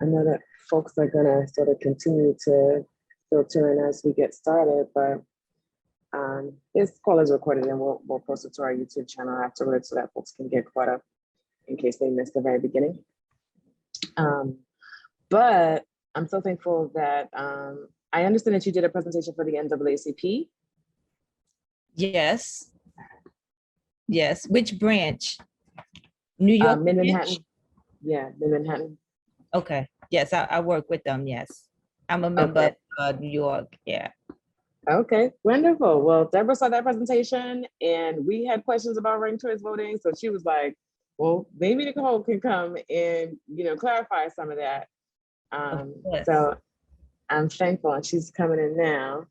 I know that folks are gonna sort of continue to filter in as we get started, but this call is recorded and we'll post it to our YouTube channel afterwards so that folks can get caught up in case they missed the very beginning. But I'm so thankful that I understand that you did a presentation for the NAACP. Yes. Yes. Which branch? New York? Mid-Manhattan. Yeah, Mid-Manhattan. Okay. Yes, I work with them. Yes. I'm a member of New York. Yeah. Okay, wonderful. Well, Deborah saw that presentation and we had questions about ranked choice voting. So she was like, well, maybe Nicole can come and, clarify some of that. So I'm thankful and she's coming in now.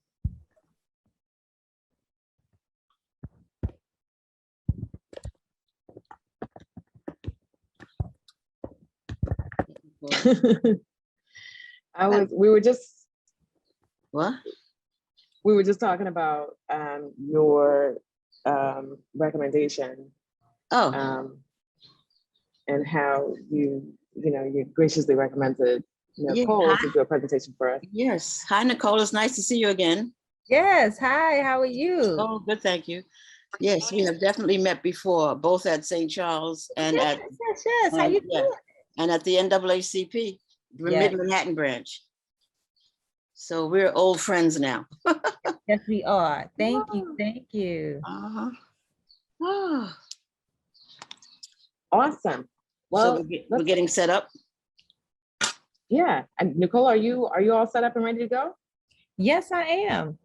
We were just talking about your recommendation. And how you graciously recommended Nicole to do a presentation for us. Yes. Hi, Nicole. It's nice to see you again. Yes. Hi, how are you? Oh, good. Thank you. Yes, we have definitely met before, both at St. Charles and yes. How you doing? And at the NAACP, the Mid-Manhattan branch. So we're old friends now. Yes, we are. Thank you. Thank you. Awesome. Well, so we're getting set up. Yeah. And Nicole, are you all set up and ready to go? Yes, I am.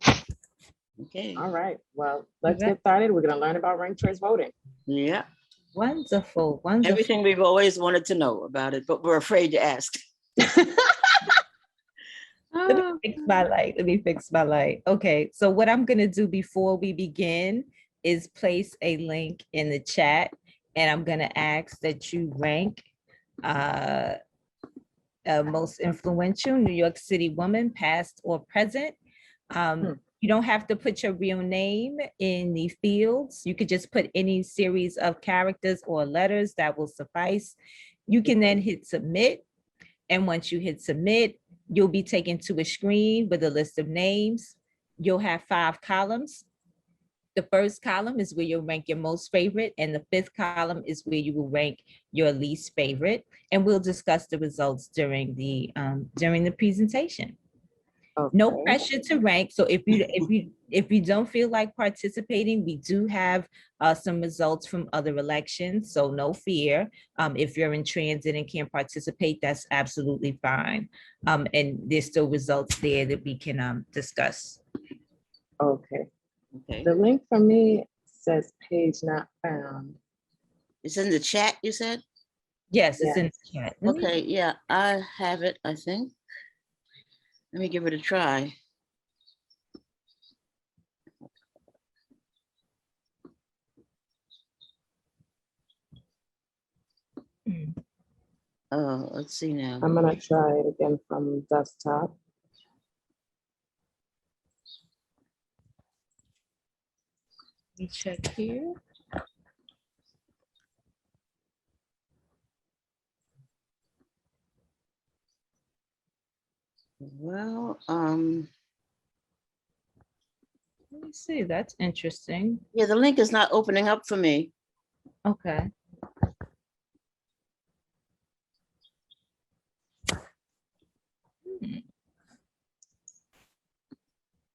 Okay. All right. Well, let's get started. We're going to learn about ranked choice voting. Yeah. Wonderful. Everything we've always wanted to know about it, but we're afraid to ask. Let me fix my light. Okay, so what I'm gonna do before we begin is place a link in the chat, and I'm gonna ask that you rank most influential New York City woman, past or present. You don't have to put your real name in the fields. You could just put any series of characters or letters that will suffice. You can then hit submit. And once you hit submit, you'll be taken to a screen with a list of names. You'll have 5 columns. The first column is where you'll rank your most favorite, and the 5th column is where you will rank your least favorite. And we'll discuss the results during the presentation. Okay. No pressure to rank. So if you don't feel like participating, we do have some results from other elections. So no fear. If you're in transit and can't participate, that's absolutely fine. And there's still results there that we can discuss. Okay. The link for me says page not found. It's in the chat, you said? Yes, it's in the chat. Okay, yeah, I have it, I think. Let me give it a try. Oh, let's see now. I'm gonna try it again from desktop. Let me check here. Well, let me see. That's interesting. Yeah, the link is not opening up for me. Okay.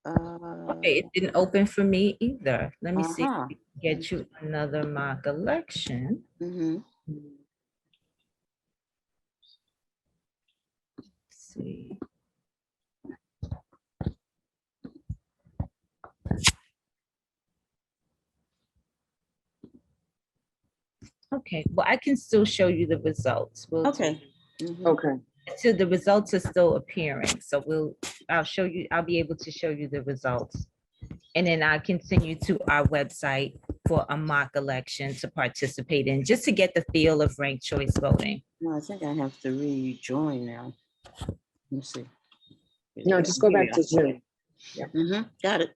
Okay, it didn't open for me either. Let me see if we can get you another mock election. Let's see. Okay, well, I can still show you the results. Okay. So the results are still appearing. So I'll be able to show you the results. And then I can send you to our website for a mock election to participate in, just to get the feel of ranked choice voting. No, I think I have to rejoin now. Let's see. No, just go back to Zoom. Yeah. Got it.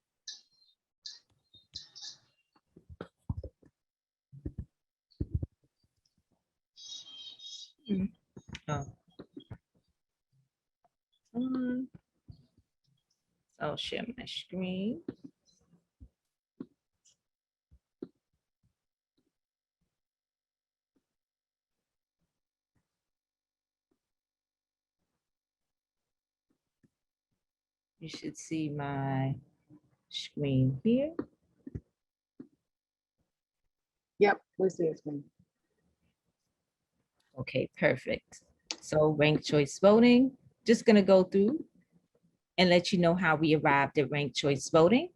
Oh. on. I'll share my screen. You should see my screen here. Yep, we see it. Okay, perfect. So ranked choice voting, just gonna go through and let you know how we arrived at ranked choice voting.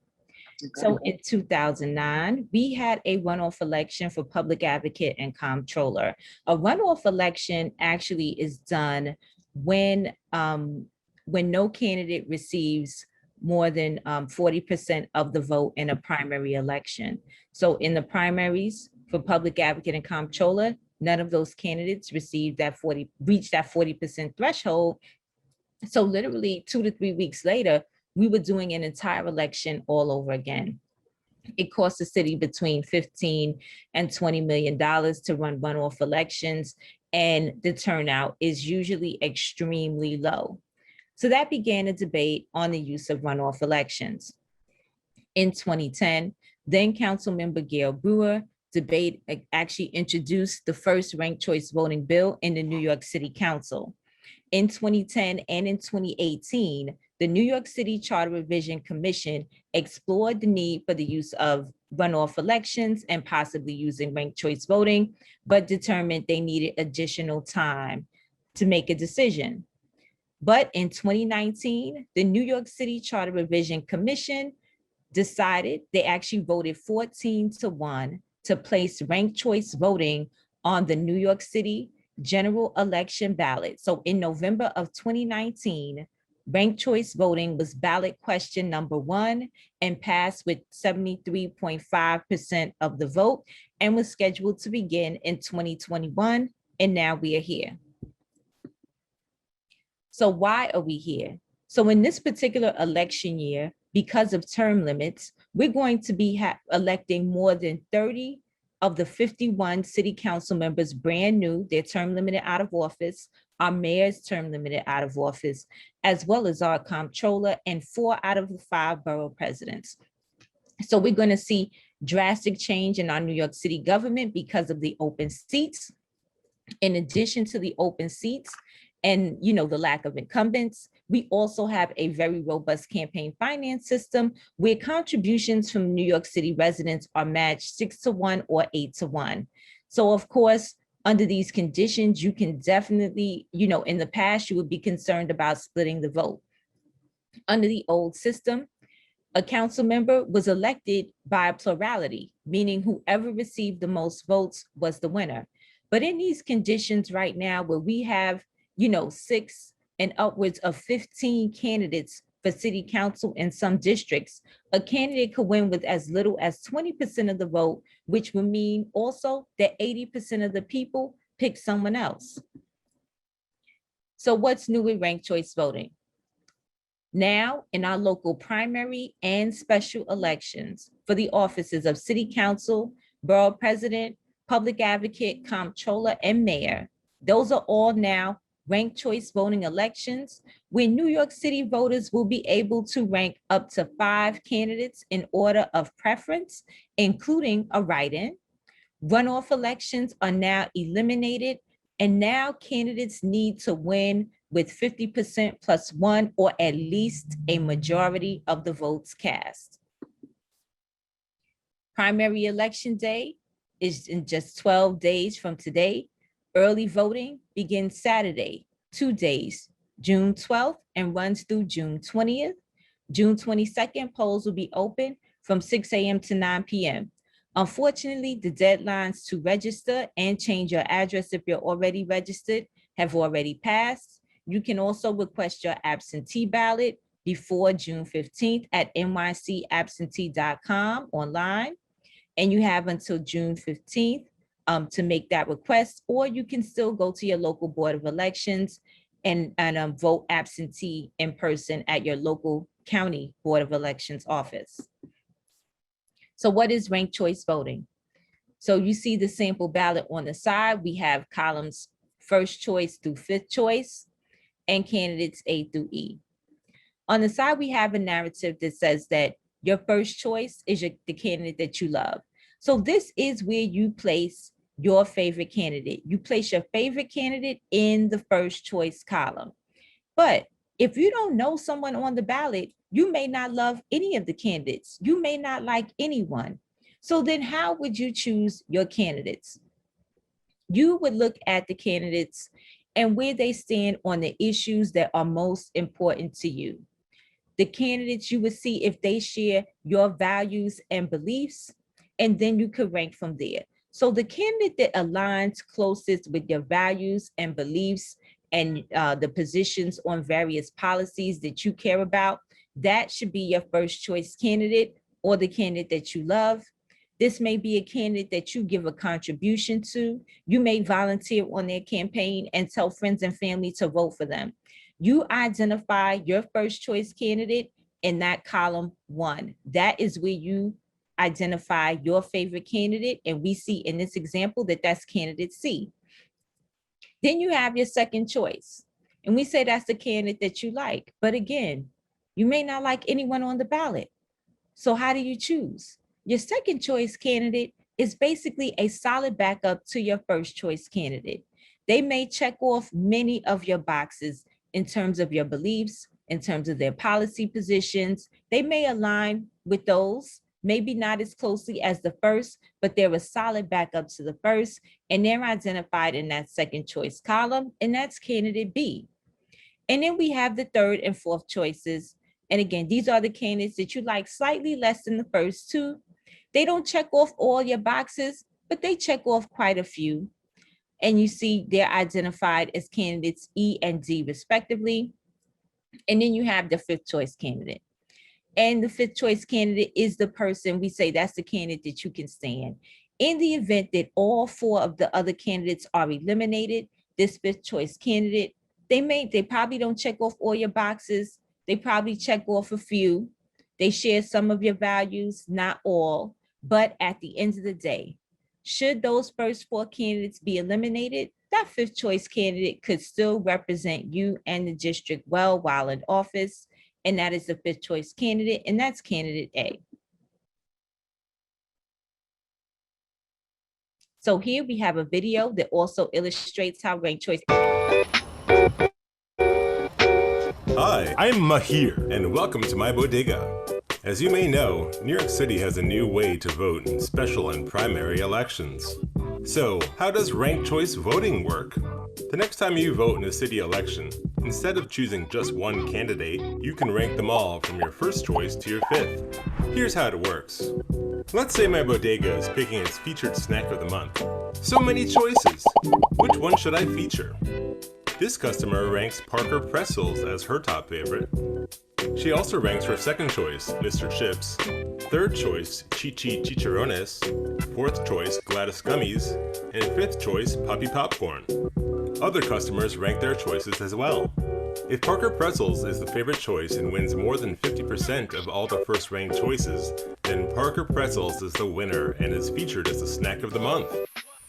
So in 2009, we had a runoff election for public advocate and comptroller. A runoff election actually is done when no candidate receives more than 40% of the vote in a primary election. So in the primaries for public advocate and comptroller, none of those candidates reached that 40% threshold. So literally 2 to 3 weeks later, we were doing an entire election all over again. It cost the city between $15 and $20 million to run runoff elections, and the turnout is usually extremely low. So that began a debate on the use of runoff elections. In 2010, then Councilmember Gail Brewer actually introduced the first ranked choice voting bill in the New York City Council. In 2010 and in 2018, the New York City Charter Revision Commission explored the need for the use of runoff elections and possibly using ranked choice voting, but determined they needed additional time to make a decision. But in 2019, the New York City Charter Revision Commission decided, they actually voted 14-1 to place ranked choice voting on the New York City general election ballot. So in November of 2019, ranked choice voting was ballot question number 1 and passed with 73.5% of the vote and was scheduled to begin in 2021. And now we are here. So why are we here? So in this particular election year, because of term limits, we're going to be electing more than 30 of the 51 city council members brand new, their term limited out of office, our mayor's term limited out of office, as well as our comptroller and 4 out of the 5 borough presidents. So we're going to see drastic change in our New York City government because of the open seats. In addition to the open seats and the lack of incumbents, we also have a very robust campaign finance system where contributions from New York City residents are matched 6-1 or 8-1. So of course, under these conditions, you can definitely, in the past, you would be concerned about splitting the vote. Under the old system, a council member was elected by a plurality, meaning whoever received the most votes was the winner. But in these conditions right now, where we have 6 and upwards of 15 candidates for city council in some districts, a candidate could win with as little as 20% of the vote, which would mean also that 80% of the people pick someone else. So what's new with ranked choice voting? Now, in our local primary and special elections for the offices of city council, borough president, public advocate, comptroller, and mayor, those are all now ranked choice voting elections where New York City voters will be able to rank up to 5 candidates in order of preference, including a write-in. Runoff elections are now eliminated, and now candidates need to win with 50% plus 1 or at least a majority of the votes cast. Primary election day is in just 12 days from today. Early voting begins Saturday, 2 days, June 12th, and runs through June 20th. June 22nd, polls will be open from 6 a.m. to 9 p.m. Unfortunately, the deadlines to register and change your address if you're already registered have already passed. You can also request your absentee ballot before June 15th at nycabsentee.com online. And you have until June 15th to make that request, or you can still go to your local board of elections and vote absentee in person at your local county board of elections office. So what is ranked choice voting? So you see the sample ballot on the side. We have columns 1st choice through 5th choice. and candidates A through E. On the side, we have a narrative that says that your first choice is the candidate that you love. So this is where you place your favorite candidate. You place your favorite candidate in the first choice column. But if you don't know someone on the ballot, you may not love any of the candidates. You may not like anyone. So then how would you choose your candidates? You would look at the candidates and where they stand on the issues that are most important to you. The candidates, you would see if they share your values and beliefs, and then you could rank from there. So the candidate that aligns closest with your values and beliefs and the positions on various policies that you care about, that should be your first choice candidate or the candidate that you love. This may be a candidate that you give a contribution to. You may volunteer on their campaign and tell friends and family to vote for them. You identify your first choice candidate in that column 1. That is where you identify your favorite candidate. And we see in this example that that's candidate C. Then you have your second choice. And we say that's the candidate that you like. But again, you may not like anyone on the ballot. So how do you choose? Your second choice candidate is basically a solid backup to your first choice candidate. They may check off many of your boxes in terms of your beliefs, in terms of their policy positions. They may align with those, maybe not as closely as the first, but they're a solid backup to the first, and they're identified in that second choice column, and that's candidate B. And then we have the third and fourth choices. And again, these are the candidates that you like slightly less than the first two. They don't check off all your boxes, but they check off quite a few. And you see they're identified as candidates E and D respectively. And then you have the fifth choice candidate. And the fifth choice candidate is the person we say that's the candidate that you can stand. In the event that all 4 of the other candidates are eliminated, this fifth choice candidate, they probably don't check off all your boxes. They probably check off a few. They share some of your values, not all. But at the end of the day, should those first 4 candidates be eliminated, that fifth choice candidate could still represent you and the district well while in office. And that is the fifth choice candidate, and that's candidate A. So here we have a video that also illustrates how ranked choice. Hi, I'm Mahir, and welcome to my bodega. As you may know, New York City has a new way to vote in special and primary elections. So, how does ranked choice voting work? The next time you vote in a city election, instead of choosing just one candidate, you can rank them all from your first choice to your fifth. Here's how it works. Let's say my bodega is picking its featured snack of the month. So many choices! Which one should I feature? This customer ranks Parker Pretzels as her top favorite. She also ranks her second choice, Mr. Chips, third choice, Chi-Chi Chicharrones, fourth choice, Gladys Gummies, and fifth choice, Poppy Popcorn. Other customers rank their choices as well. If Parker Pretzels is the favorite choice and wins more than 50% of all the first ranked choices, then Parker Pretzels is the winner and is featured as the snack of the month.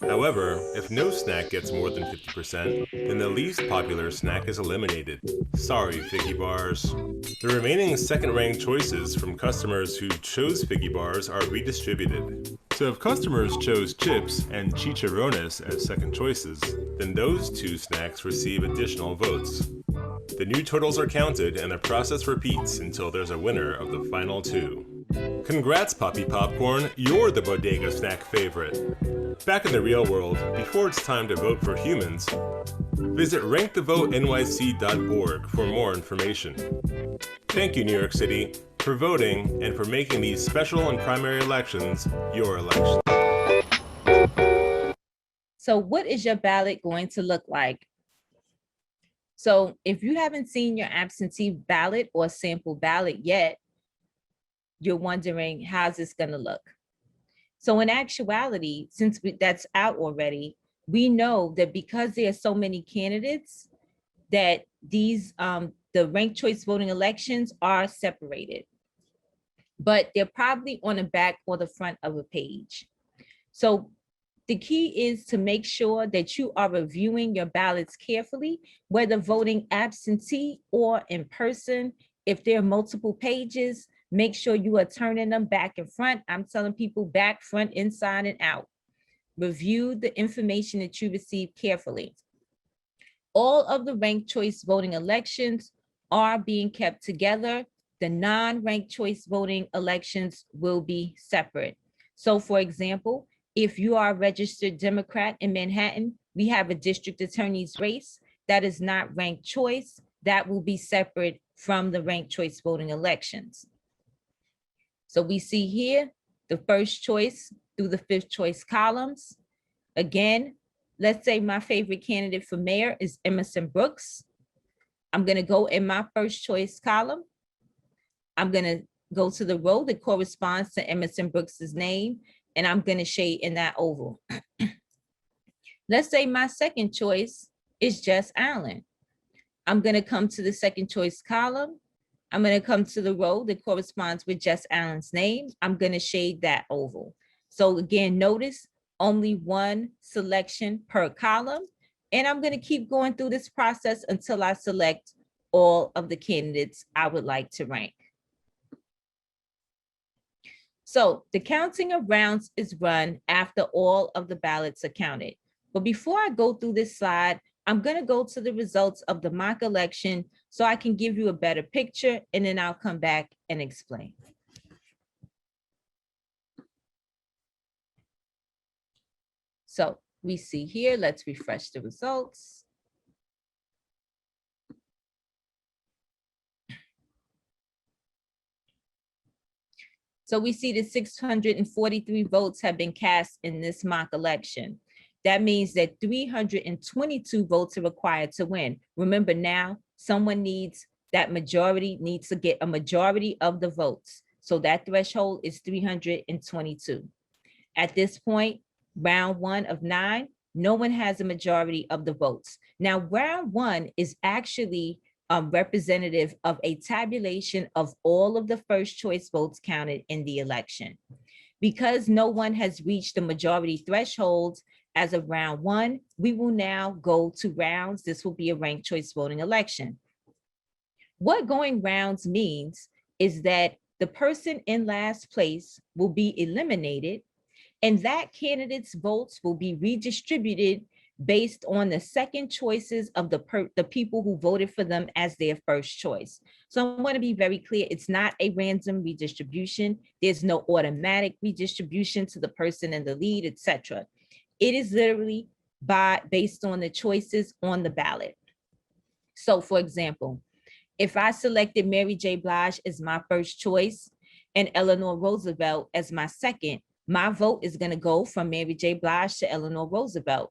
However, if no snack gets more than 50%, then the least popular snack is eliminated. Sorry, Figgy Bars. The remaining second-ranked choices from customers who chose Figgy Bars are redistributed. So if customers chose chips and chicharrones as second choices, then those 2 snacks receive additional votes. The new totals are counted and the process repeats until there's a winner of the final 2. Congrats, Poppy Popcorn, you're the bodega snack favorite. Back in the real world, before it's time to vote for humans, visit rankthevotenyc.org for more information. Thank you, New York City, for voting and for making these special and primary elections your election. So what is your ballot going to look like? So if you haven't seen your absentee ballot or sample ballot yet, you're wondering, how's this going to look? So in actuality, since that's out already, we know that because there are so many candidates that these the ranked choice voting elections are separated, but they're probably on the back or the front of a page. So The key is to make sure that you are reviewing your ballots carefully, whether voting absentee or in person. If there are multiple pages, make sure you are turning them back and front. I'm telling people back, front, inside, and out. Review the information that you received carefully. All of the ranked choice voting elections are being kept together. The non-ranked choice voting elections will be separate. So for example, if you are a registered Democrat in Manhattan, we have a district attorney's race that is not ranked choice. That will be separate from the ranked choice voting elections. So we see here the first choice through the fifth choice columns. Again, let's say my favorite candidate for mayor is Emerson Brooks. I'm going to go in my first choice column. I'm going to go to the row that corresponds to Emerson Brooks's name, and I'm going to shade in that oval. Let's say my second choice is Jess Allen. I'm going to come to the second choice column. I'm going to come to the row that corresponds with Jess Allen's name. I'm going to shade that oval. So again, notice only one selection per column. And I'm going to keep going through this process until I select all of the candidates I would like to rank. So the counting of rounds is run after all of the ballots are counted. But before I go through this slide, I'm going to go to the results of the mock election so I can give you a better picture, and then I'll come back and explain. So we see here, let's refresh the results. So we see that 643 votes have been cast in this mock election. That means that 322 votes are required to win. Remember now, someone needs that majority, needs to get a majority of the votes. So that threshold is 322. At this point, round 1 of 9, no one has a majority of the votes. Now, round 1 is actually representative of a tabulation of all of the first choice votes counted in the election. Because no one has reached the majority thresholds as of round 1, we will now go to rounds. This will be a ranked choice voting election. What going rounds means is that the person in last place will be eliminated, and that candidate's votes will be redistributed based on the second choices of the people who voted for them as their first choice. So I want to be very clear, it's not a random redistribution. There's no automatic redistribution to the person in the lead, etc. It is literally based on the choices on the ballot. So for example, if I selected Mary J. Blige as my first choice and Eleanor Roosevelt as my second, my vote is going to go from Mary J. Blige to Eleanor Roosevelt.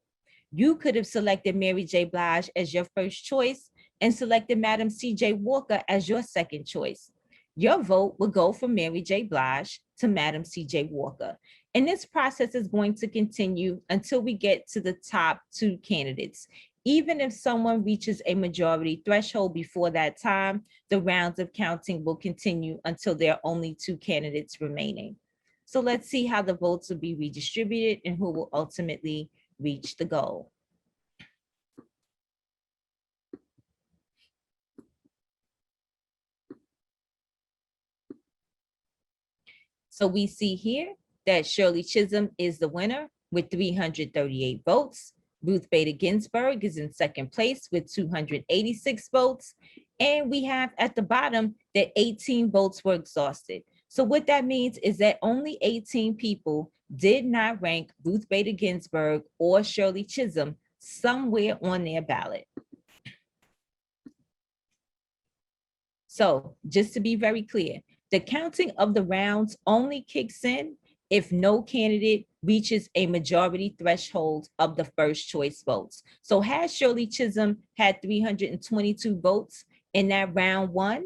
You could have selected Mary J. Blige as your first choice and selected Madam C.J. Walker as your second choice. Your vote would go from Mary J. Blige to Madam C.J. Walker. And this process is going to continue until we get to the top 2 candidates. Even if someone reaches a majority threshold before that time, the rounds of counting will continue until there are only 2 candidates remaining. So let's see how the votes will be redistributed and who will ultimately reach the goal. So we see here that Shirley Chisholm is the winner with 338 votes. Ruth Bader Ginsburg is in second place with 286 votes. And we have at the bottom that 18 votes were exhausted. So what that means is that only 18 people did not rank Ruth Bader Ginsburg or Shirley Chisholm somewhere on their ballot. So just to be very clear, the counting of the rounds only kicks in if no candidate reaches a majority threshold of the first choice votes. So had Shirley Chisholm had 322 votes in that round 1,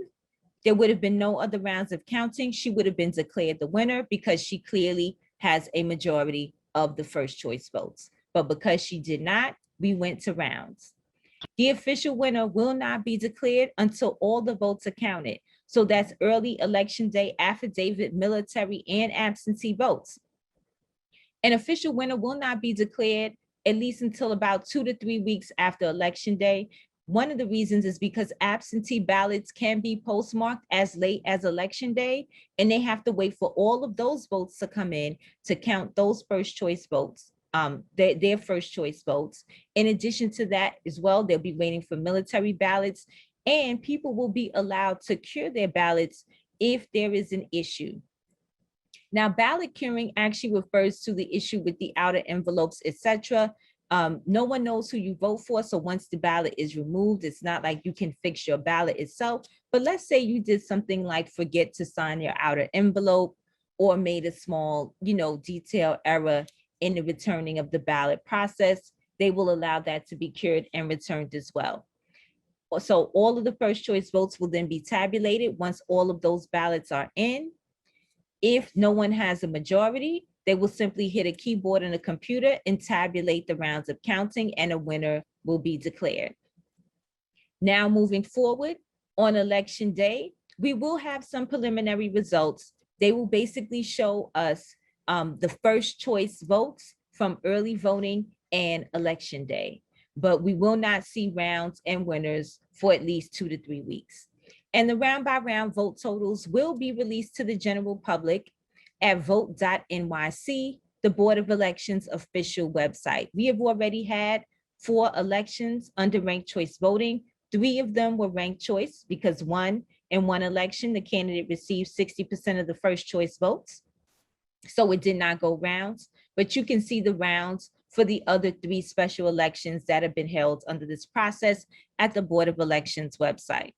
there would have been no other rounds of counting. She would have been declared the winner because she clearly has a majority of the first choice votes. But because she did not, we went to rounds. The official winner will not be declared until all the votes are counted. So that's early election day, affidavit, military, and absentee votes. An official winner will not be declared at least until about 2 to 3 weeks after Election Day. One of the reasons is because absentee ballots can be postmarked as late as Election Day, and they have to wait for all of those votes to come in to count those first choice votes, their first choice votes. In addition to that as well, they'll be waiting for military ballots, and people will be allowed to cure their ballots if there is an issue. Now, ballot curing actually refers to the issue with the outer envelopes, etc. No one knows who you vote for. So once the ballot is removed, it's not like you can fix your ballot itself. But let's say you did something like forget to sign your outer envelope or made a small, detail error in the returning of the ballot process. They will allow that to be cured and returned as well. So all of the first choice votes will then be tabulated once all of those ballots are in. If no one has a majority, they will simply hit a keyboard on a computer and tabulate the rounds of counting, and a winner will be declared. Now, moving forward, on Election Day, we will have some preliminary results. They will basically show us the first choice votes from early voting and Election Day, but we will not see rounds and winners for at least 2 to 3 weeks. And the round by round vote totals will be released to the general public at vote.nyc, the Board of Elections official website. We have already had 4 elections under ranked choice voting. 3 of them were ranked choice because in one election, the candidate received 60% of the first choice votes. So it did not go rounds, but you can see the rounds for the other 3 special elections that have been held under this process at the Board of Elections website.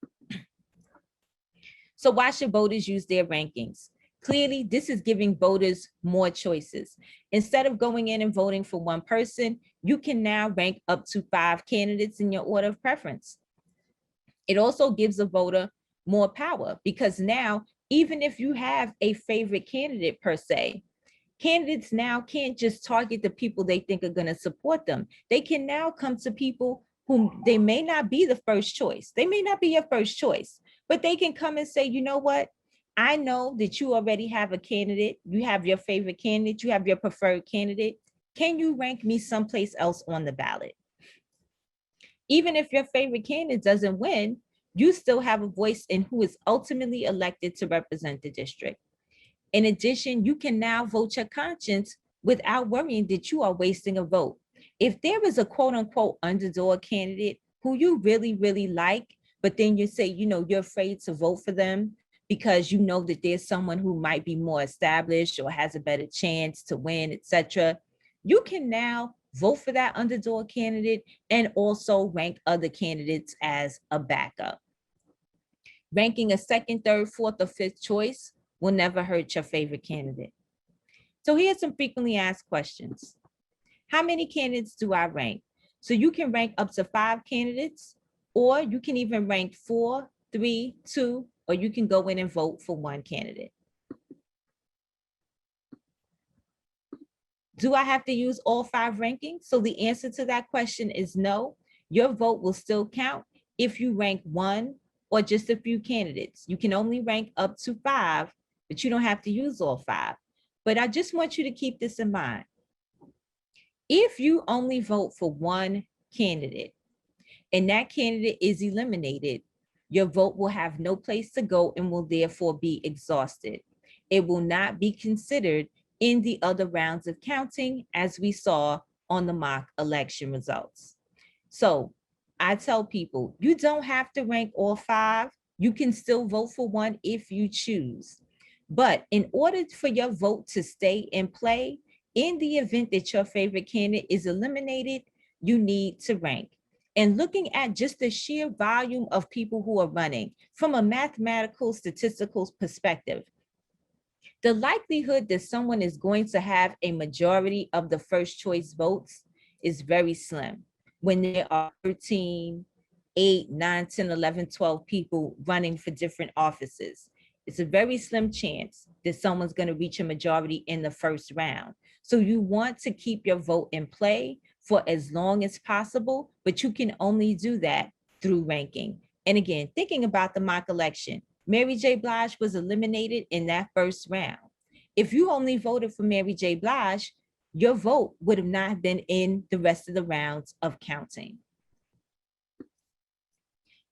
So why should voters use their rankings? Clearly, this is giving voters more choices. Instead of going in and voting for one person, you can now rank up to 5 candidates in your order of preference. It also gives a voter more power because now, even if you have a favorite candidate per se, candidates now can't just target the people they think are going to support them. They can now come to people whom they may not be the first choice. They may not be your first choice, but they can come and say, you know what? I know that you already have a candidate. You have your favorite candidate. You have your preferred candidate. Can you rank me someplace else on the ballot? Even if your favorite candidate doesn't win, you still have a voice in who is ultimately elected to represent the district. In addition, you can now vote your conscience without worrying that you are wasting a vote. If there is a quote unquote underdog candidate who you really, really like, but then you say, you're afraid to vote for them because you know that there's someone who might be more established or has a better chance to win, etc., you can now vote for that underdog candidate and also rank other candidates as a backup. Ranking a second, third, fourth, or fifth choice will never hurt your favorite candidate. So here's some frequently asked questions. How many candidates do I rank? So you can rank up to 5 candidates, or you can even rank 4, 3, 2, or you can go in and vote for 1 candidate. Do I have to use all 5 rankings? So the answer to that question is no. Your vote will still count if you rank 1 or just a few candidates. You can only rank up to 5, but you don't have to use all 5. But I just want you to keep this in mind. If you only vote for 1 candidate and that candidate is eliminated, your vote will have no place to go and will therefore be exhausted. It will not be considered in the other rounds of counting, as we saw on the mock election results. So I tell people, you don't have to rank all 5. You can still vote for 1 if you choose. But in order for your vote to stay in play, in the event that your favorite candidate is eliminated, you need to rank. And looking at just the sheer volume of people who are running from a mathematical statistical perspective, the likelihood that someone is going to have a majority of the first choice votes is very slim when there are 13, 8, 9, 10, 11, 12 people running for different offices. It's a very slim chance that someone's going to reach a majority in the first round. So you want to keep your vote in play for as long as possible, but you can only do that through ranking. And again, thinking about the mock election, Mary J. Blige was eliminated in that first round. If you only voted for Mary J. Blige, your vote would have not been in the rest of the rounds of counting.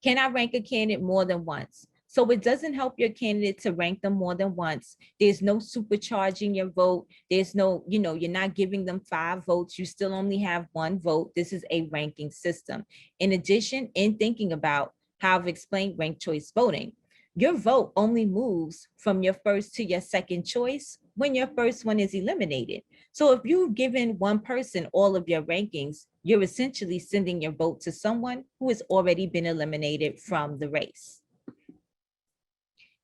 Can I rank a candidate more than once? So it doesn't help your candidate to rank them more than once. There's no supercharging your vote. There's no, you're not giving them 5 votes. You still only have 1 vote. This is a ranking system. In addition, in thinking about how I've explained ranked choice voting, your vote only moves from your first to your second choice when your first one is eliminated. So if you've given one person all of your rankings, you're essentially sending your vote to someone who has already been eliminated from the race.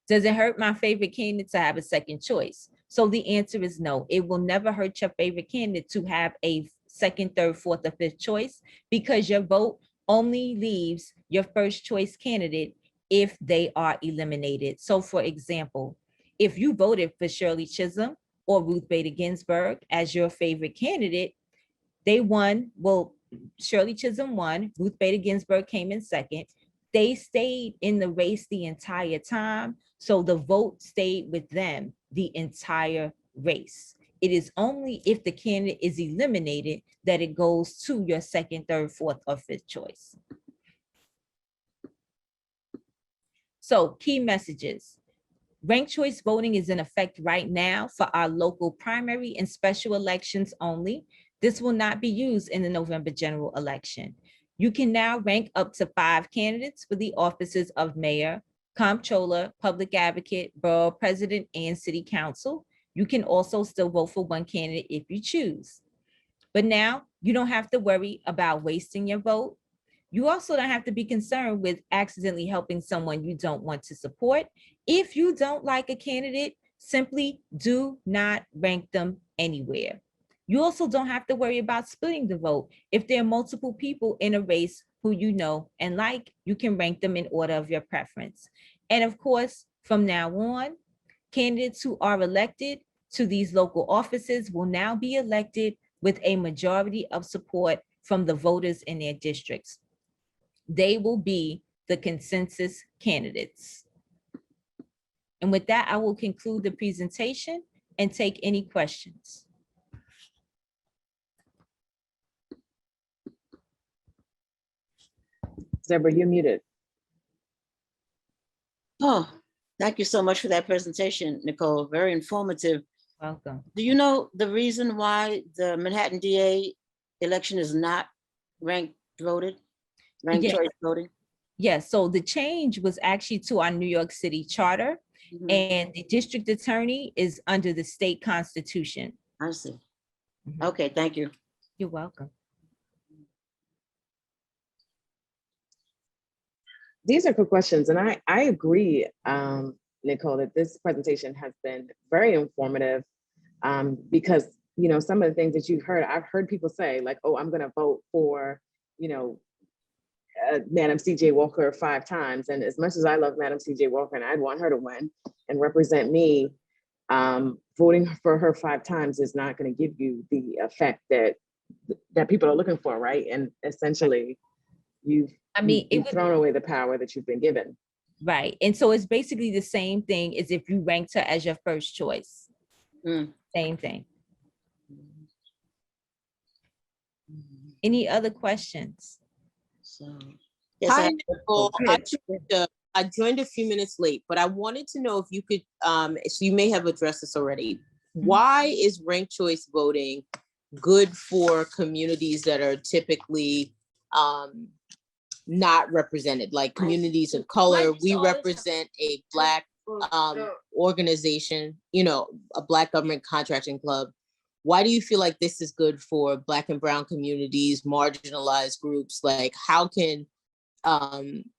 Does it hurt my favorite candidate to have a second choice? So the answer is no. It will never hurt your favorite candidate to have a second, third, fourth, or fifth choice, because your vote only leaves your first choice candidate if they are eliminated. So for example, if you voted for Shirley Chisholm or Ruth Bader Ginsburg as your favorite candidate, they won. Well, Shirley Chisholm won, Ruth Bader Ginsburg came in second. They stayed in the race the entire time, so the vote stayed with them the entire race. It is only if the candidate is eliminated that it goes to your second, third, fourth, or fifth choice. So key messages. Ranked choice voting is in effect right now for our local primary and special elections only. This will not be used in the November general election. You can now rank up to 5 candidates for the offices of mayor, comptroller, public advocate, borough president, and city council. You can also still vote for 1 candidate if you choose. But now you don't have to worry about wasting your vote. You also don't have to be concerned with accidentally helping someone you don't want to support. If you don't like a candidate, simply do not rank them anywhere. You also don't have to worry about splitting the vote. If there are multiple people in a race who you know and like, you can rank them in order of your preference. And of course, from now on, candidates who are elected to these local offices will now be elected with a majority of support from the voters in their districts. They will be the consensus candidates. And with that, I will conclude the presentation and take any questions. Deborah, you're muted. Oh, thank you so much for that presentation, Nicole. Very informative. Welcome. Do you know the reason why the Manhattan DA election is not ranked choice voting? Yes, so the change was actually to our New York City charter, and the district attorney is under the state constitution. I see. Okay, thank you. You're welcome. These are good questions, and I agree, Nicole, that this presentation has been very informative, because some of the things that you heard, I've heard people say like, oh, I'm going to vote for Madam C.J. Walker 5 times, and as much as I love Madam C.J. Walker and I'd want her to win and represent me, voting for her 5 times is not going to give you the effect that people are looking for, right? And essentially, you've thrown away the power that you've been given. Right. And so it's basically the same thing as if you ranked her as your first choice. Same thing. Any other questions? So, Hi, Nicole. I joined a few minutes late, but I wanted to know if you could, so you may have addressed this already. Why is ranked choice voting good for communities that are typically not represented, like communities of color? We represent a Black organization, a Black government contracting club. Why do you feel like this is good for Black and brown communities, marginalized groups? Like, how can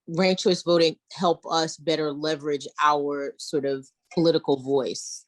ranked choice voting help us better leverage our sort of political voice?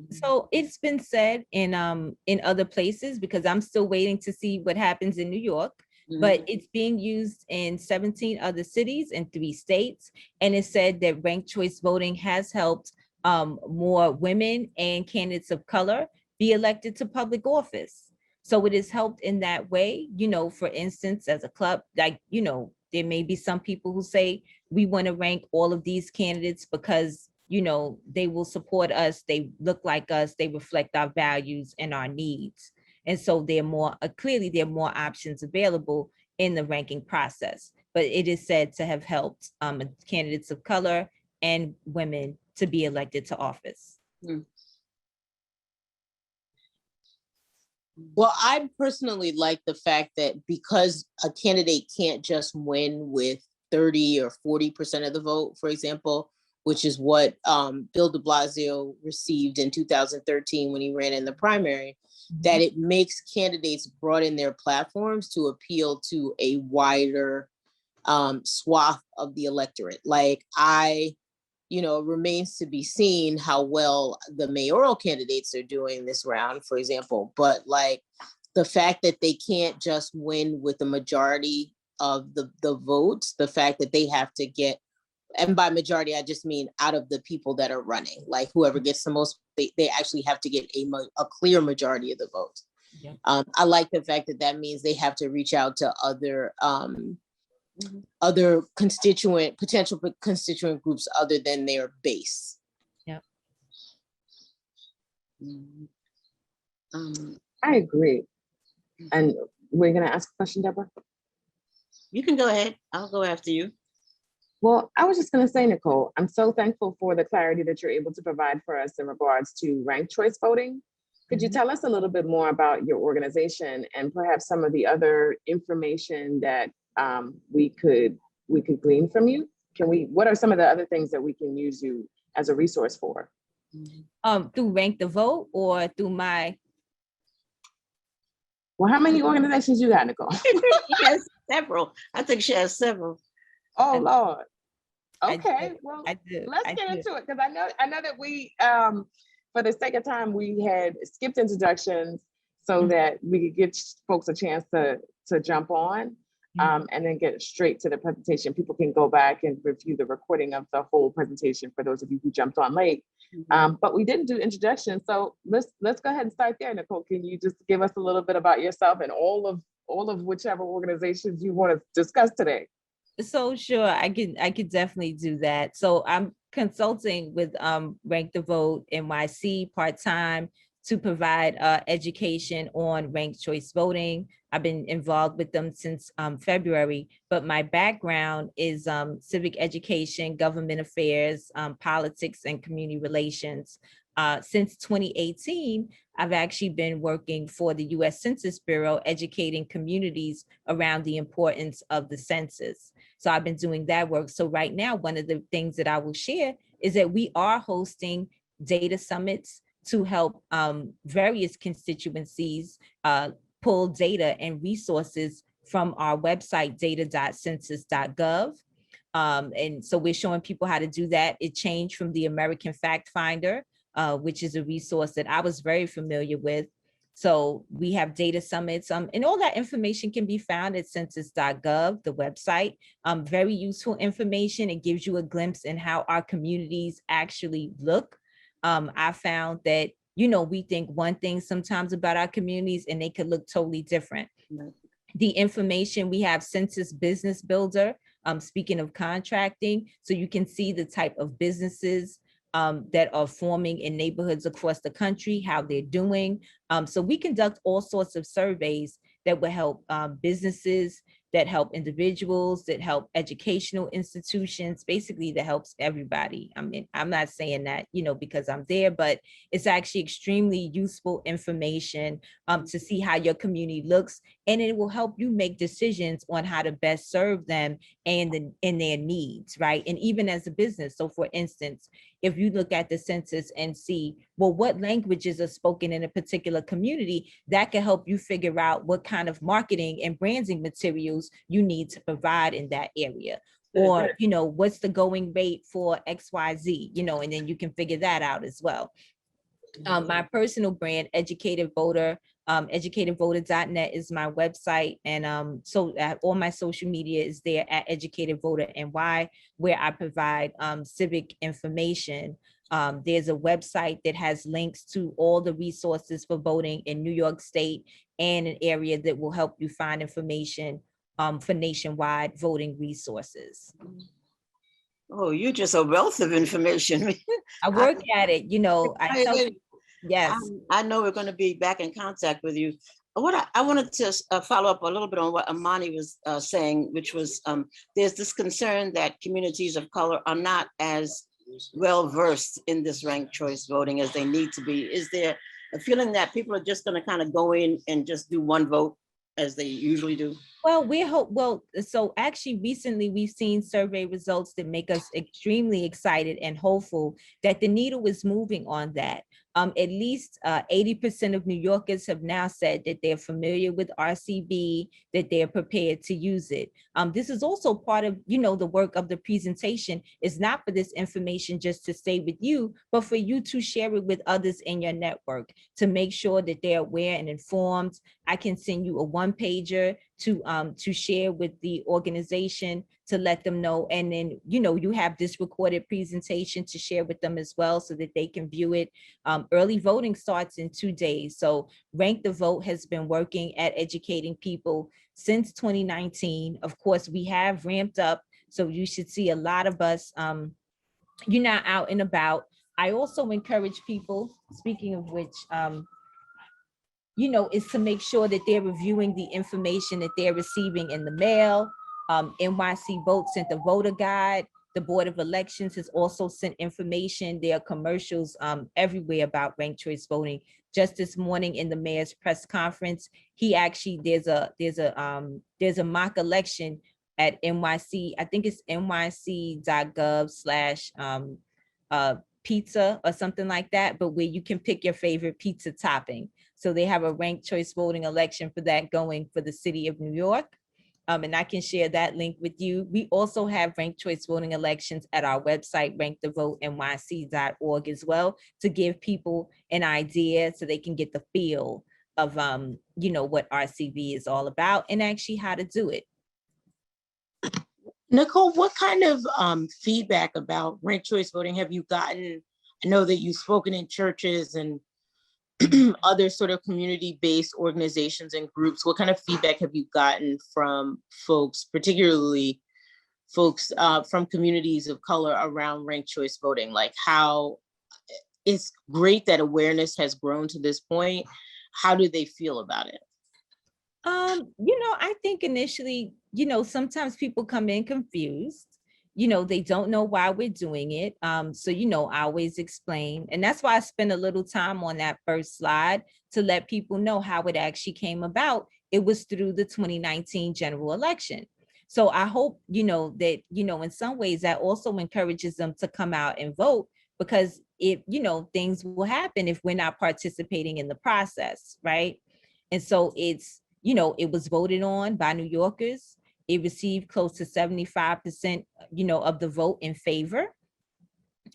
So it's been said in other places, because I'm still waiting to see what happens in New York, but it's being used in 17 other cities in 3 states. And it said that ranked choice voting has helped more women and candidates of color be elected to public office. So it has helped in that way. For instance, as a club, like, there may be some people who say we want to rank all of these candidates because, they will support us, they look like us, they reflect our values and our needs. And so clearly there are more options available in the ranking process, but it is said to have helped candidates of color and women to be elected to office. Well, I personally like the fact that because a candidate can't just win with 30 or 40% of the vote, for example, which is what Bill de Blasio received in 2013 when he ran in the primary, that it makes candidates broaden their platforms to appeal to a wider swath of the electorate. Like it remains to be seen how well the mayoral candidates are doing this round, for example, but like the fact that they can't just win with the majority of the votes, the fact that they have to get, and by majority, I just mean out of the people that are running, like whoever gets the most, they actually have to get a clear majority of the votes. Yeah. I like the fact that means they have to reach out to other potential constituent groups other than their base. Yeah. I agree. And we're going to ask a question, Deborah? You can go ahead. I'll go after you. Well, I was just going to say, Nicole, I'm so thankful for the clarity that you're able to provide for us in regards to ranked choice voting. Could you tell us a little bit more about your organization and perhaps some of the other information that we could glean from you? What are some of the other things that we can use you as a resource for? Through Rank the Vote or through my... Well, how many organizations you got, Nicole? She has several. I think she has several. Oh, Lord. I Okay, do. well, I do. let's get into it, because I know that we, for the sake of time, we had skipped introductions so that we could give folks a chance to jump on and then get straight to the presentation. People can go back and review the recording of the whole presentation for those of you who jumped on late. But we didn't do introductions, so let's go ahead and start there. Nicole, can you just give us a little bit about yourself and all of whichever organizations you want to discuss today? So sure, I could definitely do that. So I'm consulting with Rank the Vote NYC part-time to provide education on ranked choice voting. I've been involved with them since February, but my background is civic education, government affairs, politics, and community relations. Since 2018, I've actually been working for the US Census Bureau, educating communities around the importance of the census. So I've been doing that work. So right now, one of the things that I will share is that we are hosting data summits to help various constituencies pull data and resources from our website, data.census.gov. And so we're showing people how to do that. It changed from the American Fact Finder, which is a resource that I was very familiar with. So we have data summits, and all that information can be found at census.gov, the website. Very useful information. It gives you a glimpse in how our communities actually look. I found that, we think one thing sometimes about our communities and they could look totally different. Right. The information, we have Census Business Builder, speaking of contracting, so you can see the type of businesses that are forming in neighborhoods across the country, how they're doing. So we conduct all sorts of surveys that will help businesses, that help individuals, that help educational institutions, basically that helps everybody. I mean, I'm not saying that, because I'm there, but it's actually extremely useful information to see how your community looks, and it will help you make decisions on how to best serve them and their needs, right? And even as a business. So for instance, if you look at the census and see, well, what languages are spoken in a particular community, that can help you figure out what kind of marketing and branding materials you need to provide in that area. Or, what's the going rate for XYZ, and then you can figure that out as well. My personal brand, Educated Voter, educatedvoter.net is my website. And so all my social media is there at Educated Voter NY, where I provide civic information. There's a website that has links to all the resources for voting in New York State and an area that will help you find information for nationwide voting resources. Oh, you're just a wealth of information. I work at it, I tell you. Yes. I know we're going to be back in contact with you. what I wanted to follow up a little bit on what Amani was saying, which was there's this concern that communities of color are not as well versed in this ranked choice voting as they need to be. Is there a feeling that people are just going to kind of go in and just do one vote as they usually do? Well, so actually recently we've seen survey results that make us extremely excited and hopeful that the needle is moving on that. At least 80% of New Yorkers have now said that they're familiar with RCV, that they're prepared to use it. This is also part of, the work of the presentation is not for this information just to stay with you, but for you to share it with others in your network to make sure that they're aware and informed. I can send you a one-pager to share with the organization to let them know. And then, you have this recorded presentation to share with them as well so that they can view it. Early voting starts in 2 days. So Rank the Vote has been working at educating people since 2019. Of course, we have ramped up. So you should see a lot of us, not out and about. I also encourage people, speaking of which, is to make sure that they're reviewing the information that they're receiving in the mail. NYC Vote sent the voter guide. The Board of Elections has also sent information. There are commercials everywhere about ranked choice voting. Just this morning in the mayor's press conference, he actually, there's a mock election at NYC. I think it's nyc.gov/pizza or something like that, but where you can pick your favorite pizza topping. So they have a ranked choice voting election for that going for the city of New York. And I can share that link with you. We also have ranked choice voting elections at our website, rankthevotenyc.org as well, to give people an idea so they can get the feel of, what RCV is all about and actually how to do it. Nicole, what kind of feedback about ranked choice voting have you gotten? I know that you've spoken in churches and other sort of community-based organizations and groups. What kind of feedback have you gotten from folks, particularly folks from communities of color around ranked choice voting? Like, how it's great that awareness has grown to this point. How do they feel about it? I think initially, sometimes people come in confused. They don't know why we're doing it. So, I always explain. And that's why I spend a little time on that first slide to let people know how it actually came about. It was through the 2019 general election. So I hope, that, in some ways that also encourages them to come out and vote, because if, things will happen if we're not participating in the process, right? And so it's, it was voted on by New Yorkers. It received close to 75%, of the vote in favor.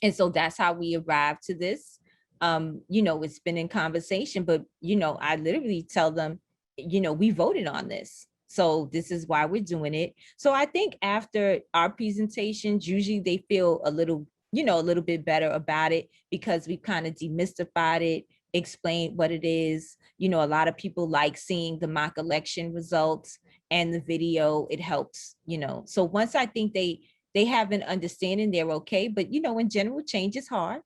And so that's how we arrived to this. It's been in conversation, but, I literally tell them, we voted on this. So this is why we're doing it. So I think after our presentations, usually they feel a little bit better about it because we kind of demystified it, explained what it is. A lot of people like seeing the mock election results and the video. It helps, So once I think they have an understanding, they're okay. But, in general, change is hard,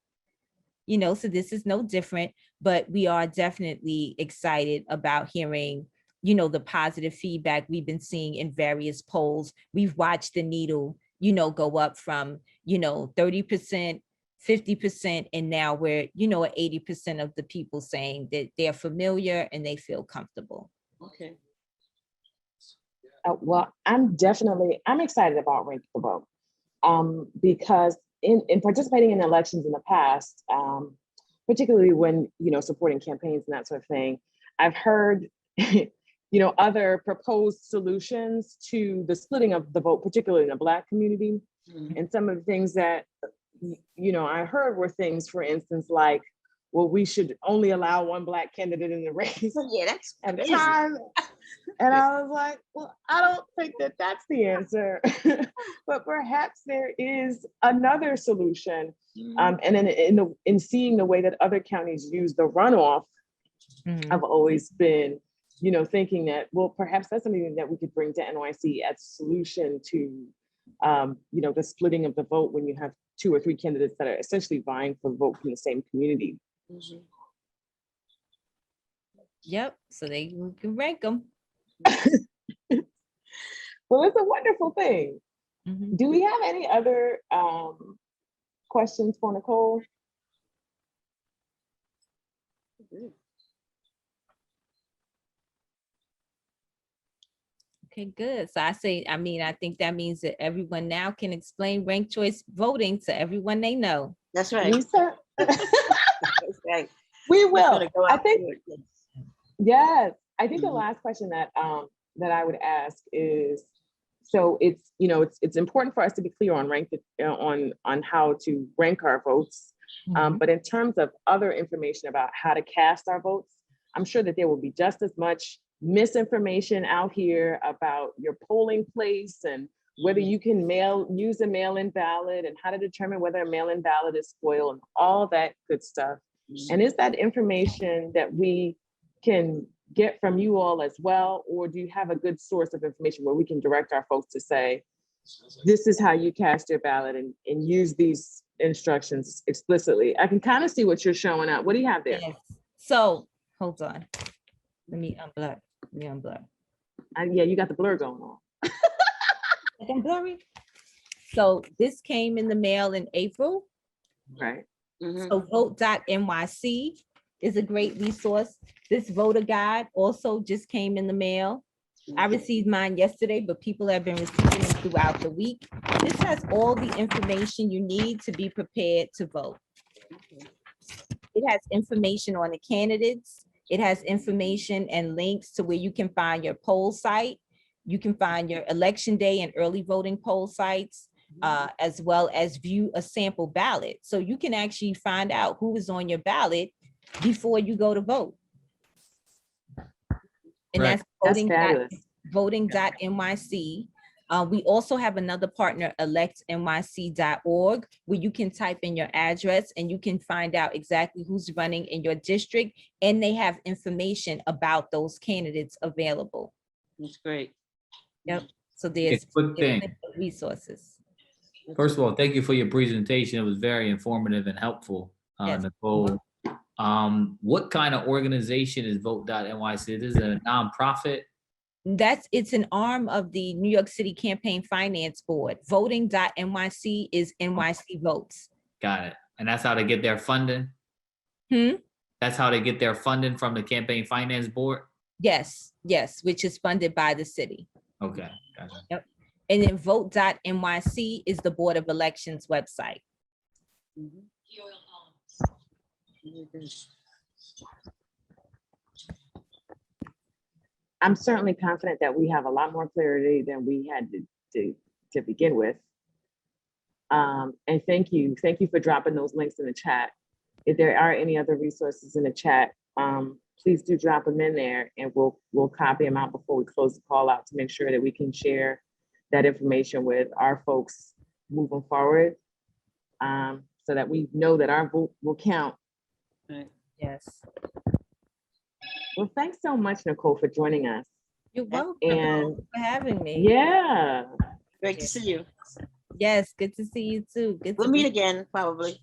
so this is no different. But we are definitely excited about hearing, the positive feedback we've been seeing in various polls. We've watched the needle, go up from, 30%, 50%, and now we're, at 80% of the people saying that they're familiar and they feel comfortable. Okay. Well, I'm excited about Rank the Vote because in participating in elections in the past, particularly when, supporting campaigns and that sort of thing, I've heard, other proposed solutions to the splitting of the vote, particularly in the Black community. Mm-hmm. And some of the things that, I heard were things, for instance, like, well, we should only allow one Black candidate in the race. Yeah, that's at the time. And I was like, well, I don't think that that's the answer, but perhaps there is another solution. Mm-hmm. And in seeing the way that other counties use the runoff, mm-hmm. I've always been, thinking that, well, perhaps that's something that we could bring to NYC as a solution to, the splitting of the vote when you have 2 or 3 candidates that are essentially vying for the vote from the same community. Mm-hmm. Yep, so they you can rank them. Well, it's a wonderful thing. Do we have any other questions for Nicole? Okay, good. So I think that means that everyone now can explain ranked choice voting to everyone they know. That's right. Lisa? That's right. We We're will. gonna go I out think, to it, yes. yes. I think the Mhm. last question that I would ask is, so it's important for us to be clear on on how to rank our votes. But in terms of other information about how to cast our votes, I'm sure that there will be just as much misinformation out here about your polling place and whether you can use a mail-in ballot and how to determine whether a mail-in ballot is spoiled and all that good stuff. And is that information that we can get from you all as well? Or do you have a good source of information where we can direct our folks to say, this is how you cast your ballot and use these instructions explicitly? I can kind of see what you're showing up. What do you have there? Yes. So hold on. Let me unblur. Yeah, you got the blur going on. I'm blurry. So this came in the mail in April. Right. Mhm. So vote.nyc is a great resource. This voter guide also just came in the mail. I received mine yesterday, but people have been receiving them throughout the week. This has all the information you need to be prepared to vote. It has information on the candidates. It has information and links to where you can find your poll site. You can find your election day and early voting poll sites, as well as view a sample ballot. So you can actually find out who is on your ballot before you go to vote. And Right. That's fabulous. voting.nyc. We also have another partner, electnyc.org, where you can type in your address and you can find out exactly who's running in your district. And they have information about those candidates available. That's great. Yep. So there's quick thing. resources. First of all, thank you for your presentation. It was very informative and helpful, Yes. Nicole. What kind of organization is Vote.nyc? This is a nonprofit. It's an arm of the New York City Campaign Finance Board. Voting.nyc is NYC Votes. Got it. And that's how they get their funding? That's how they get their funding from the Campaign Finance Board? Yes, which is funded by the city. Okay, gotcha. Yep. And then vote.nyc is the Board of Elections website. I'm certainly confident that we have a lot more clarity than we had to begin with. And thank you for dropping those links in the chat. If there are any other resources in the chat, please do drop them in there and we'll copy them out before we close the call out to make sure that we can share that information with our folks moving forward, so that we know that our vote will count. Right. Yes. Well, thanks so much, Nicole, for joining us. You're welcome. And for having me. yeah. Great to see you. Yes, good to see you too. We'll meet again, probably.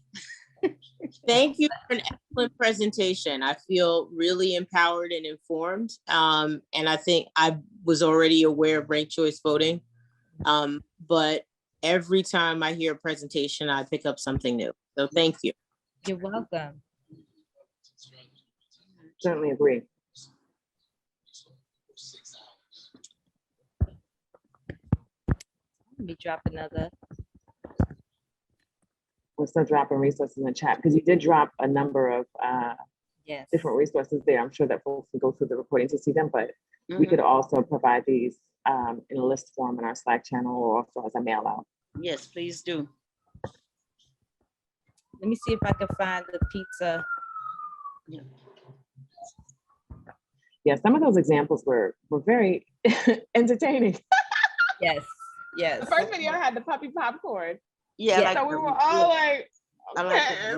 Thank you for an excellent presentation. I feel really empowered and informed. And I think I was already aware of ranked choice voting. But every time I hear a presentation, I pick up something new. So thank you. You're welcome. Certainly agree. Let me drop another. We're still dropping resources in the chat because you did drop a number of Yes. different resources there. I'm sure that folks can go through the recording to see them, but we could also provide these in a list form in our Slack channel or also as a mail out. Yes, please do. Let me see if I can find the pizza. Yeah, some of those examples were very entertaining. Yes. The first video had the puppy popcorn. Yeah, Yeah. I like So we were all like, I like okay,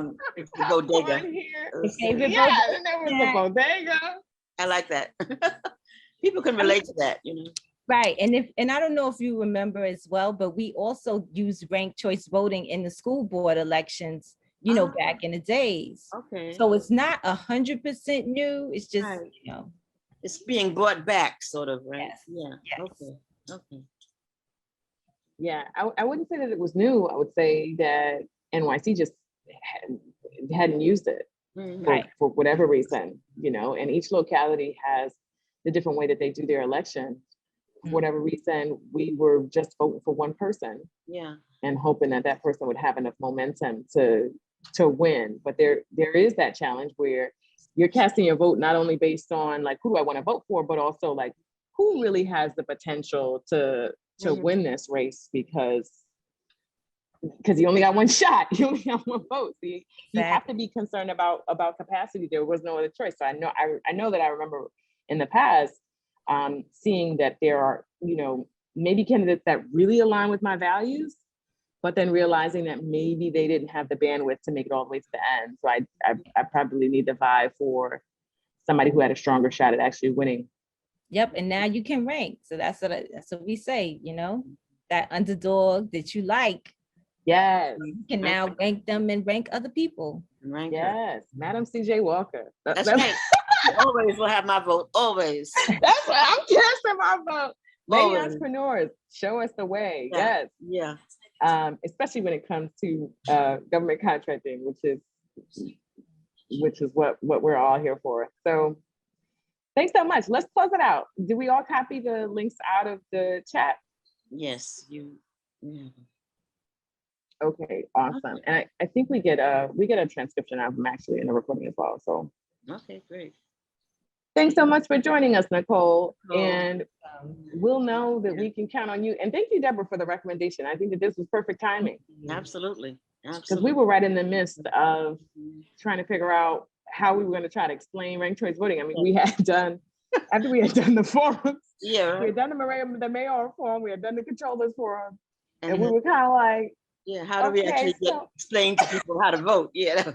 the bodega. popcorn here. Favorite Yeah, and there was the Yeah. bodega. I like that. People can relate to that, you know. Right. And I don't know if you remember as well, but we also use ranked choice voting in the school board elections back in the days. Okay. So it's not 100% new. It's just, Right. you know, It's being brought back, sort of, right? Yes, Yeah. yes. Okay. Okay. Yeah, I wouldn't say that it was new. I would say that NYC just hadn't used it Mhm. Right. for whatever reason, and each locality has the different way that they do their election. For whatever reason, we were just voting for one person Yeah. and hoping that that person would have enough momentum to win. But there is that challenge where you're casting your vote not only based on like who do I want to vote for, but also like who really has the potential to Mhm. win this race because you only got one shot, you only got one vote. So you have to be concerned about capacity. There was no other choice. So I know that I remember in the past seeing that there are maybe candidates that really align with my values, but then realizing that maybe they didn't have the bandwidth to make it all the way to the end. So I probably need to vie for somebody who had a stronger shot at actually winning. Yep. And now you can rank. So that's what we say, that underdog that you like, Yes. you can now rank them and rank other people. Rank her. Yes. Madam CJ Walker. That's right. You always will have my vote. Always. That's what I'm casting my vote. Lady Always. entrepreneurs, show us the way. Yeah. Yes. Yeah. Especially when it comes to government contracting, which is what we're all here for. So thanks so much. Let's close it out. Did we all copy the links out of the chat? Yes. You. Yeah. Okay, awesome. And I think we get a transcription of them actually in the recording as well. So Okay. Great. thanks so much for joining us, Nicole. Oh. And we'll know that we can count on you. And thank you, Deborah, for the recommendation. I think that this was perfect timing. Absolutely. Because Absolutely. we were right in the midst of trying to figure out how we were going to try to explain ranked choice voting. I mean, we had done, after we had done the forums, Yeah. we had done the mayor forum, we had done the controllers forum, and we were kind of like, yeah, how do we okay, actually explain to people how to vote? Yeah,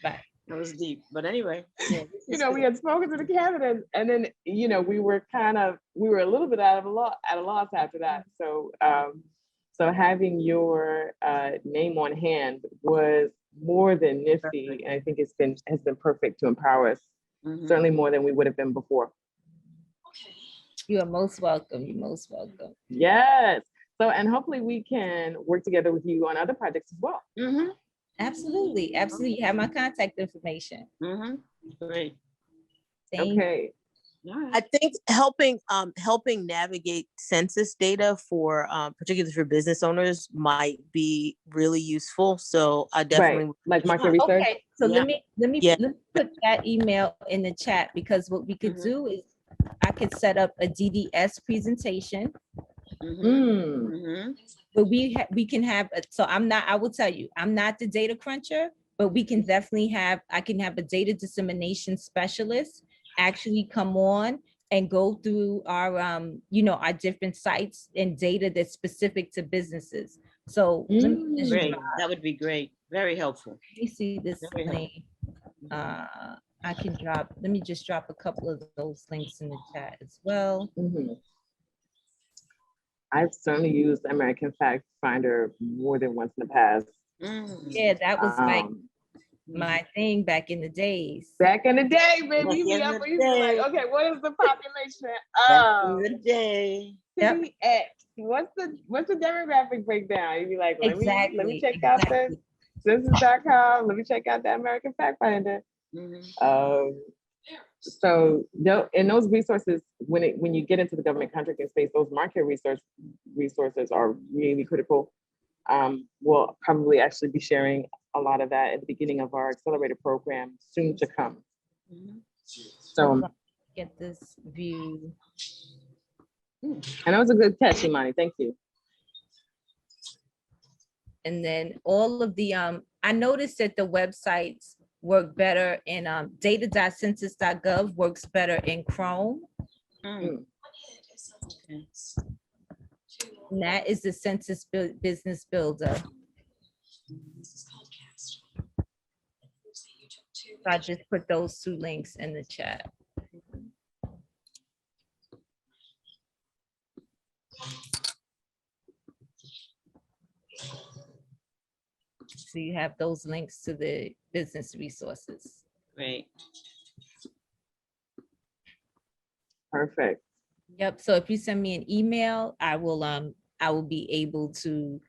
that was deep. But anyway, yeah, we had spoken to the candidates, and then we were a little bit at a loss after that. So so having your name on hand was more than nifty, and I think has been perfect to empower us, certainly more than we would have been before. You are most welcome. You're most welcome. Yes. So, and hopefully we can work together with you on other projects as well. Absolutely. Absolutely. You have my contact information. Great. Okay. I think helping navigate census data for particularly for business owners might be really useful. So I definitely like market research. Okay, so let me put that email in the chat, because what we could do is I could set up a DDS presentation. But we can have I will tell you, I'm not the data cruncher, but we can definitely I can have a data dissemination specialist actually come on and go through our our different sites and data that's specific to businesses. So let me just great. That would be great. Very helpful. Let me see this link. Let me just drop a couple of those links in the chat as well. I've certainly used American Fact Finder more than once in the past. Yeah, that was like my thing back in the days. Back in the day, baby. You be like, okay, what is the population of the day? City X? What's the demographic breakdown? You'd be like, let me check out the census.com. Let me check out the American Fact Finder. So in those resources, when you get into the government contracting space, those market resources are really critical. We'll probably actually be sharing a lot of that at the beginning of our accelerator program soon to come. So get this view. And that was a good catch, Imani. Thank you. And then all of the I noticed that the websites work better in data.census.gov works better in Chrome. And that is the Census Business Builder. So I just put those two links in the chat. So you have those links to the business resources. Great. Perfect. Yep. So if you send me an email, I will be able to,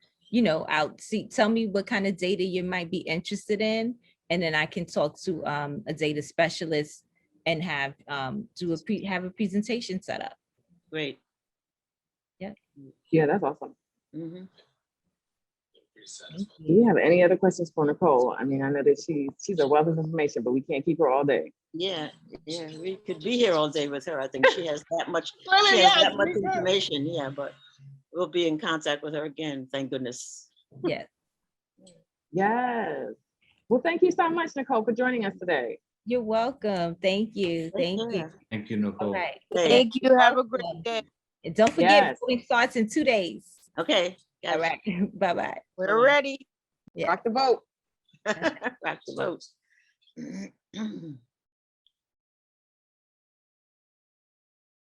tell me what kind of data you might be interested in. And then I can talk to a data specialist and have have a presentation set up. Great. Yeah, that's awesome. Mhm. Do you have any other questions for Nicole? I mean, I know that she's a wealth of information, but we can't keep her all day. Yeah, we could be here all day with her. I think she has that much, Really, she has yes, that much we could. information, yeah, but we'll be in contact with her again, thank goodness. Yes. Yes. Well, thank you so much, Nicole, for joining us today. You're welcome. Thank you. Take Thank you. care. Thank you, All Nicole. right. Okay. Thank you. Have a great Welcome. day. And don't forget, Yes. voting starts in 2 days. Okay. All right. Bye-bye. We're ready. Yeah. Rock the vote. Rock the vote.